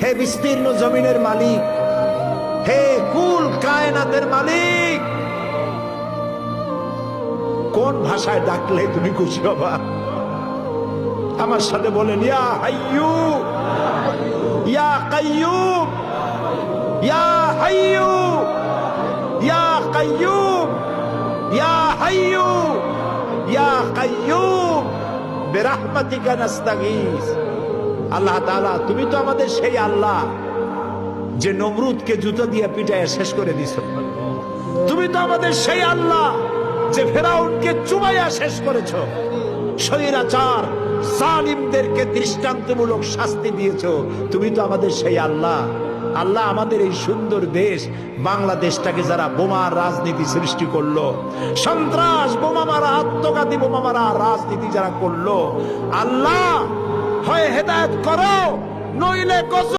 হে বিস্তীর্ণ জমিনের মালিক, হে কুল কায়নাতের মালিক, কোন ভাষায় ডাকলে তুমি খুশি হবা? আমার সাথে বলেন, ইয়া হাইয়ু ইয়া কাইয়ুম, ইয়া হাইয়ু ইয়া কাইয়ুম, ইয়া হাইয়ু ইয়া কাইয়ুম বিরহমাতিকা নাস্তাগীস। আল্লাহ তাআলা, তুমি তো আমাদের সেই আল্লাহ যে নমরুদকে জুতা দিয়ে পিটায় শেষ করে দিছ। তুমি তো আমাদের সেই আল্লাহ যে ফেরাউনকে চুবাইয়া শেষ করেছ। স্বৈরাচার জালিমদেরকে দৃষ্টান্তমূলক শাস্তি দিয়েছ। তুমি তো আমাদের সেই আল্লাহ। আল্লাহ, আমাদের এই সুন্দর দেশ বাংলাদেশটাকে যারা বোমার রাজনীতি সৃষ্টি করলো, সন্ত্রাস, বোমা মারা, আত্মঘাতী বোমা মারা রাজনীতি যারা করলো, আল্লাহ হয় হেদায়েত করো, নইলে